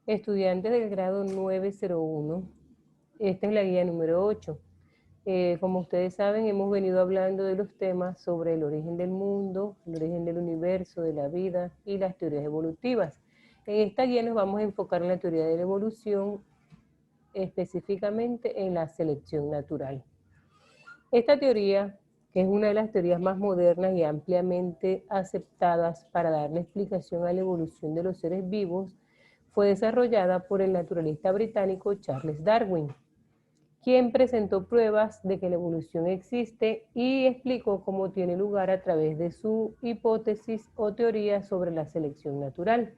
Estudiantes del grado 901, esta es la guía número 8. Como ustedes saben, hemos venido hablando de los temas sobre el origen del mundo, el origen del universo, de la vida y las teorías evolutivas. En esta guía nos vamos a enfocar en la teoría de la evolución, específicamente en la selección natural. Esta teoría, que es una de las teorías más modernas y ampliamente aceptadas para darle explicación a la evolución de los seres vivos, fue desarrollada por el naturalista británico Charles Darwin, quien presentó pruebas de que la evolución existe y explicó cómo tiene lugar a través de su hipótesis o teoría sobre la selección natural.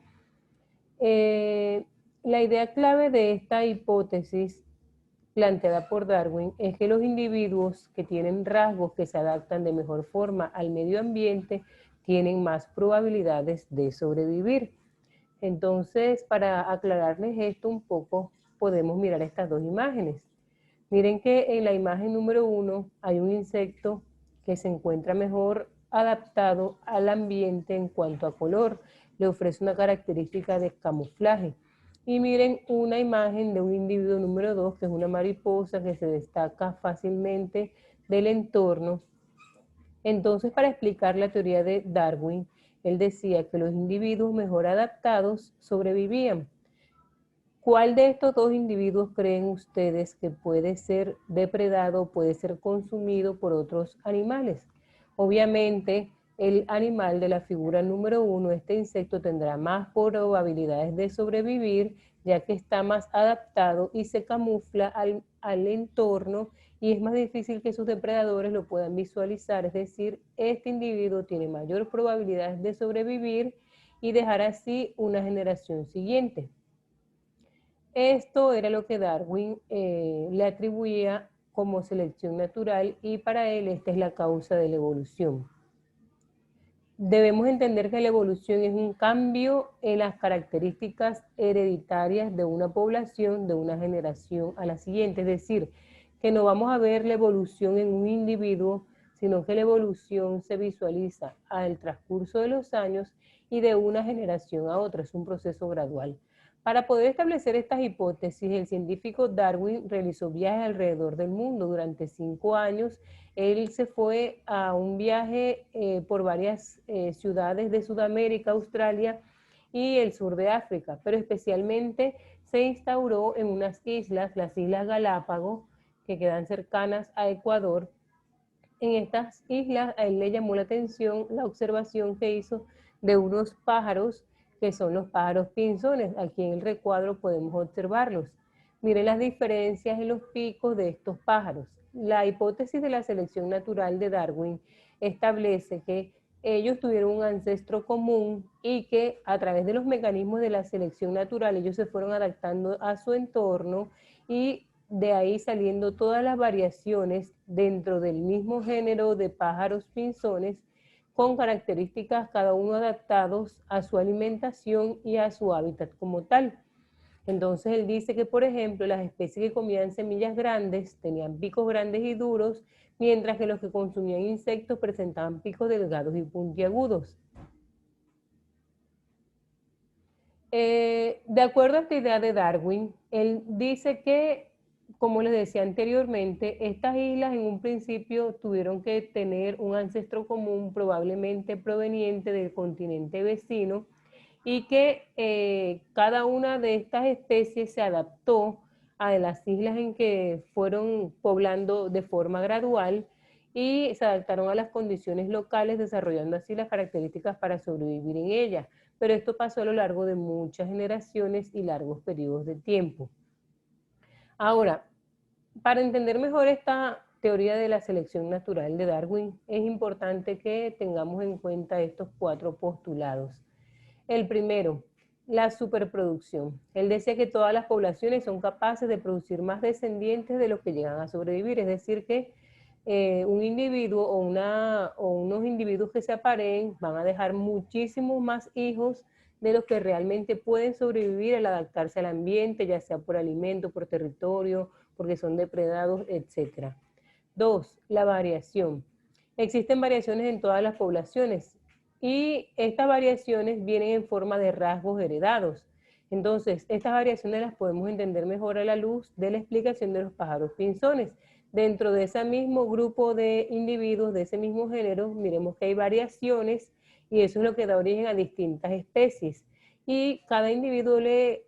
La idea clave de esta hipótesis planteada por Darwin es que los individuos que tienen rasgos que se adaptan de mejor forma al medio ambiente tienen más probabilidades de sobrevivir. Entonces, para aclararles esto un poco, podemos mirar estas dos imágenes. Miren que en la imagen número 1 hay un insecto que se encuentra mejor adaptado al ambiente en cuanto a color, le ofrece una característica de camuflaje. Y miren una imagen de un individuo número 2, que es una mariposa que se destaca fácilmente del entorno. Entonces, para explicar la teoría de Darwin, él decía que los individuos mejor adaptados sobrevivían. ¿Cuál de estos dos individuos creen ustedes que puede ser depredado, puede ser consumido por otros animales? Obviamente, el animal de la figura número 1, este insecto, tendrá más probabilidades de sobrevivir, ya que está más adaptado y se camufla al entorno y es más difícil que sus depredadores lo puedan visualizar. Es decir, este individuo tiene mayor probabilidad de sobrevivir y dejar así una generación siguiente. Esto era lo que Darwin le atribuía como selección natural y para él esta es la causa de la evolución. Debemos entender que la evolución es un cambio en las características hereditarias de una población, de una generación a la siguiente. Es decir, que no vamos a ver la evolución en un individuo, sino que la evolución se visualiza al transcurso de los años y de una generación a otra. Es un proceso gradual. Para poder establecer estas hipótesis, el científico Darwin realizó viajes alrededor del mundo durante 5 años. Él se fue a un viaje por varias ciudades de Sudamérica, Australia y el sur de África, pero especialmente se instauró en unas islas, las Islas Galápagos, que quedan cercanas a Ecuador. En estas islas a él le llamó la atención la observación que hizo de unos pájaros, que son los pájaros pinzones. Aquí en el recuadro podemos observarlos. Miren las diferencias en los picos de estos pájaros. La hipótesis de la selección natural de Darwin establece que ellos tuvieron un ancestro común y que a través de los mecanismos de la selección natural ellos se fueron adaptando a su entorno y de ahí saliendo todas las variaciones dentro del mismo género de pájaros pinzones con características cada uno adaptados a su alimentación y a su hábitat como tal. Entonces él dice que, por ejemplo, las especies que comían semillas grandes tenían picos grandes y duros, mientras que los que consumían insectos presentaban picos delgados y puntiagudos. De acuerdo a esta idea de Darwin, él dice que, como les decía anteriormente, estas islas en un principio tuvieron que tener un ancestro común probablemente proveniente del continente vecino y que cada una de estas especies se adaptó a las islas en que fueron poblando de forma gradual y se adaptaron a las condiciones locales, desarrollando así las características para sobrevivir en ellas. Pero esto pasó a lo largo de muchas generaciones y largos periodos de tiempo. Ahora, para entender mejor esta teoría de la selección natural de Darwin, es importante que tengamos en cuenta estos 4 postulados. El primero, la superproducción. Él decía que todas las poblaciones son capaces de producir más descendientes de los que llegan a sobrevivir, es decir que un individuo o unos individuos que se apareen van a dejar muchísimos más hijos de los que realmente pueden sobrevivir al adaptarse al ambiente, ya sea por alimento, por territorio, porque son depredados, etc. 2. La variación. Existen variaciones en todas las poblaciones y estas variaciones vienen en forma de rasgos heredados. Entonces, estas variaciones las podemos entender mejor a la luz de la explicación de los pájaros pinzones. Dentro de ese mismo grupo de individuos, de ese mismo género, miremos que hay variaciones y eso es lo que da origen a distintas especies. Y cada individuo le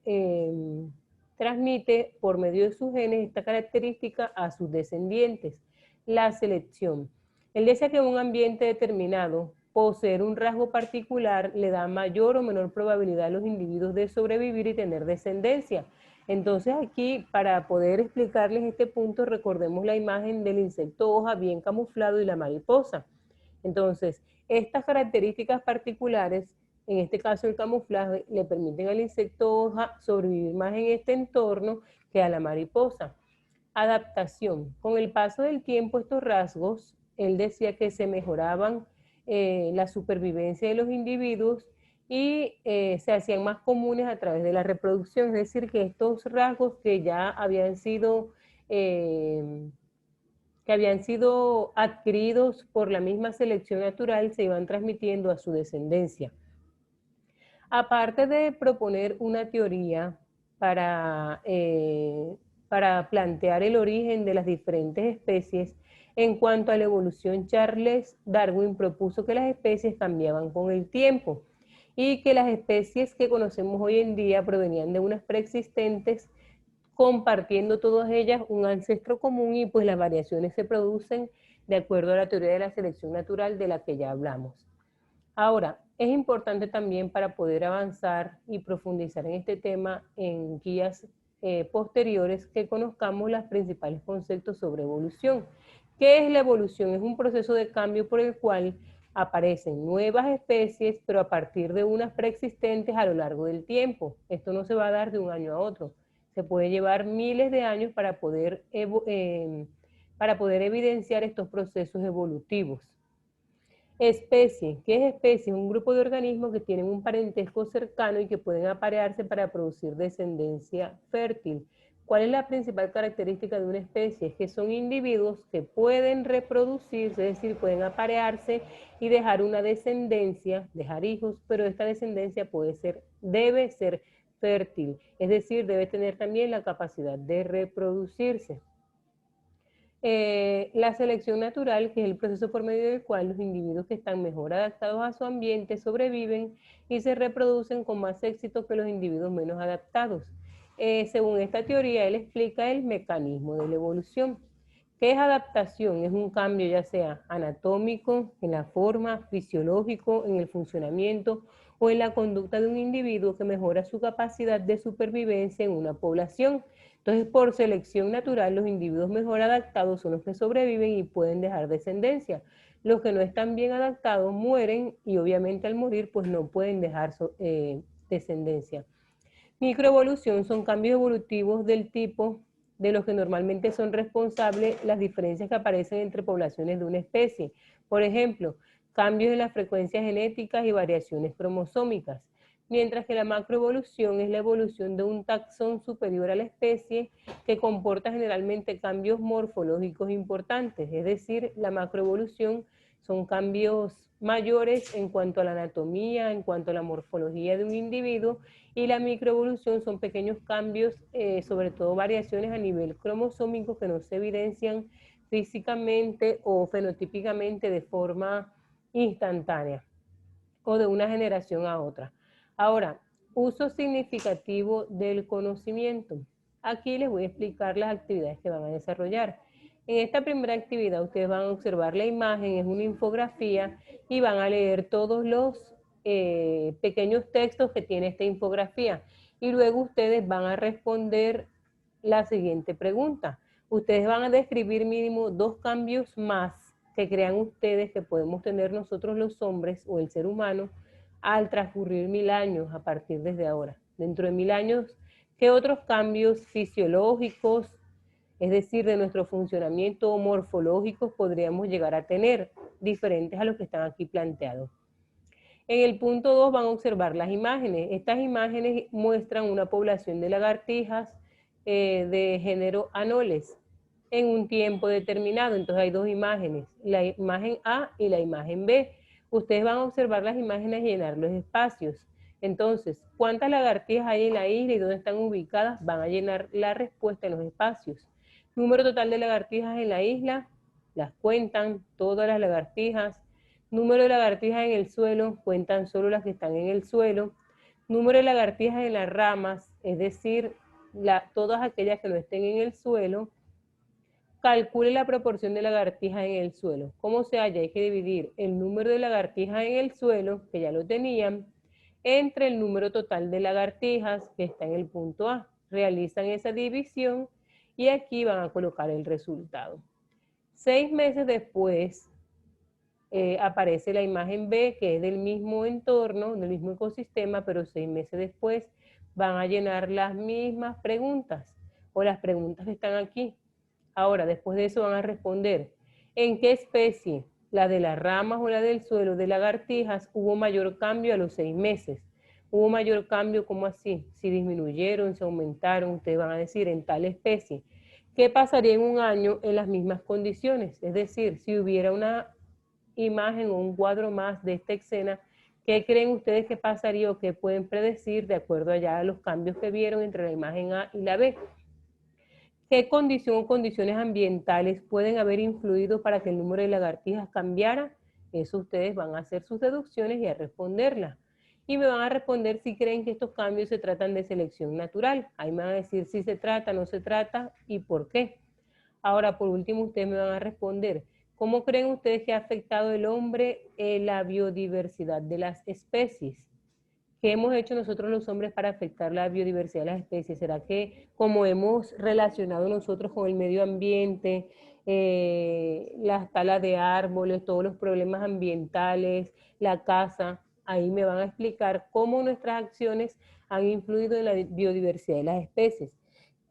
transmite por medio de sus genes esta característica a sus descendientes. La selección. Él decía que en un ambiente determinado, poseer un rasgo particular le da mayor o menor probabilidad a los individuos de sobrevivir y tener descendencia. Entonces aquí, para poder explicarles este punto, recordemos la imagen del insecto hoja bien camuflado y la mariposa. Entonces, estas características particulares, en este caso el camuflaje, le permiten al insecto hoja sobrevivir más en este entorno que a la mariposa. Adaptación. Con el paso del tiempo, estos rasgos, él decía que se mejoraban la supervivencia de los individuos y se hacían más comunes a través de la reproducción, es decir, que estos rasgos que ya habían sido adquiridos por la misma selección natural se iban transmitiendo a su descendencia. Aparte de proponer una teoría para plantear el origen de las diferentes especies, en cuanto a la evolución, Charles Darwin propuso que las especies cambiaban con el tiempo y que las especies que conocemos hoy en día provenían de unas preexistentes, compartiendo todas ellas un ancestro común y pues las variaciones se producen de acuerdo a la teoría de la selección natural de la que ya hablamos. Ahora, es importante también para poder avanzar y profundizar en este tema en guías posteriores que conozcamos los principales conceptos sobre evolución. ¿Qué es la evolución? Es un proceso de cambio por el cual aparecen nuevas especies, pero a partir de unas preexistentes a lo largo del tiempo. Esto no se va a dar de un año a otro. Se puede llevar miles de años para poder evidenciar estos procesos evolutivos. Especie. ¿Qué es especie? Un grupo de organismos que tienen un parentesco cercano y que pueden aparearse para producir descendencia fértil. ¿Cuál es la principal característica de una especie? Es que son individuos que pueden reproducirse, es decir, pueden aparearse y dejar una descendencia, dejar hijos, pero esta descendencia debe ser fértil, es decir, debe tener también la capacidad de reproducirse. La selección natural, que es el proceso por medio del cual los individuos que están mejor adaptados a su ambiente sobreviven y se reproducen con más éxito que los individuos menos adaptados. Según esta teoría, él explica el mecanismo de la evolución. ¿Qué es adaptación? Es un cambio ya sea anatómico, en la forma, fisiológico, en el funcionamiento o en la conducta de un individuo que mejora su capacidad de supervivencia en una población. Entonces, por selección natural, los individuos mejor adaptados son los que sobreviven y pueden dejar descendencia. Los que no están bien adaptados mueren y obviamente al morir pues no pueden dejar descendencia. Microevolución son cambios evolutivos del tipo de los que normalmente son responsables las diferencias que aparecen entre poblaciones de una especie. Por ejemplo, cambios en las frecuencias genéticas y variaciones cromosómicas. Mientras que la macroevolución es la evolución de un taxón superior a la especie que comporta generalmente cambios morfológicos importantes. Es decir, la macroevolución son cambios mayores en cuanto a la anatomía, en cuanto a la morfología de un individuo, y la microevolución son pequeños cambios, sobre todo variaciones a nivel cromosómico que no se evidencian físicamente o fenotípicamente de forma instantánea o de una generación a otra. Ahora, uso significativo del conocimiento. Aquí les voy a explicar las actividades que van a desarrollar. En esta primera actividad ustedes van a observar la imagen, es una infografía y van a leer todos los pequeños textos que tiene esta infografía. Y luego ustedes van a responder la siguiente pregunta. Ustedes van a describir mínimo 2 cambios más que crean ustedes que podemos tener nosotros los hombres o el ser humano al transcurrir 1000 años a partir desde ahora. Dentro de 1000 años, ¿qué otros cambios fisiológicos, es decir, de nuestro funcionamiento morfológicos podríamos llegar a tener, diferentes a los que están aquí planteados? En el punto 2 van a observar las imágenes. Estas imágenes muestran una población de lagartijas de género Anoles en un tiempo determinado. Entonces hay 2 imágenes, la imagen A y la imagen B. Ustedes van a observar las imágenes y llenar los espacios. Entonces, ¿cuántas lagartijas hay en la isla y dónde están ubicadas? Van a llenar la respuesta en los espacios. Número total de lagartijas en la isla, las cuentan todas las lagartijas. Número de lagartijas en el suelo, cuentan solo las que están en el suelo. Número de lagartijas en las ramas, es decir, todas aquellas que no estén en el suelo. Calcule la proporción de lagartijas en el suelo. ¿Cómo se halla? Hay que dividir el número de lagartijas en el suelo, que ya lo tenían, entre el número total de lagartijas que está en el punto A. Realizan esa división y aquí van a colocar el resultado. 6 meses después aparece la imagen B, que es del mismo entorno, del mismo ecosistema, pero 6 meses después van a llenar las mismas preguntas o las preguntas que están aquí. Ahora, después de eso van a responder, ¿en qué especie, la de las ramas o la del suelo de lagartijas, hubo mayor cambio a los 6 meses? ¿Hubo mayor cambio? ¿Cómo así? Si disminuyeron, si aumentaron, ustedes van a decir en tal especie. ¿Qué pasaría en un año en las mismas condiciones? Es decir, si hubiera una imagen o un cuadro más de esta escena, ¿qué creen ustedes que pasaría o qué pueden predecir de acuerdo allá a los cambios que vieron entre la imagen A y la B? ¿Qué condición o condiciones ambientales pueden haber influido para que el número de lagartijas cambiara? Eso ustedes van a hacer sus deducciones y a responderlas. Y me van a responder si creen que estos cambios se tratan de selección natural. Ahí me van a decir si se trata, no se trata y por qué. Ahora, por último, ustedes me van a responder, ¿cómo creen ustedes que ha afectado el hombre en la biodiversidad de las especies? ¿Qué hemos hecho nosotros los hombres para afectar la biodiversidad de las especies? ¿Será que como hemos relacionado nosotros con el medio ambiente, las talas de árboles, todos los problemas ambientales, la caza, ahí me van a explicar cómo nuestras acciones han influido en la biodiversidad de las especies?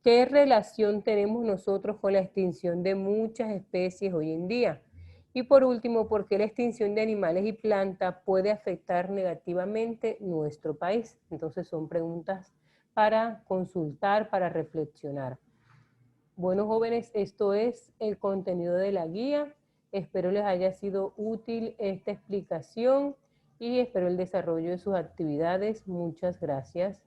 ¿Qué relación tenemos nosotros con la extinción de muchas especies hoy en día? Y por último, ¿por qué la extinción de animales y plantas puede afectar negativamente nuestro país? Entonces son preguntas para consultar, para reflexionar. Bueno, jóvenes, esto es el contenido de la guía. Espero les haya sido útil esta explicación y espero el desarrollo de sus actividades. Muchas gracias.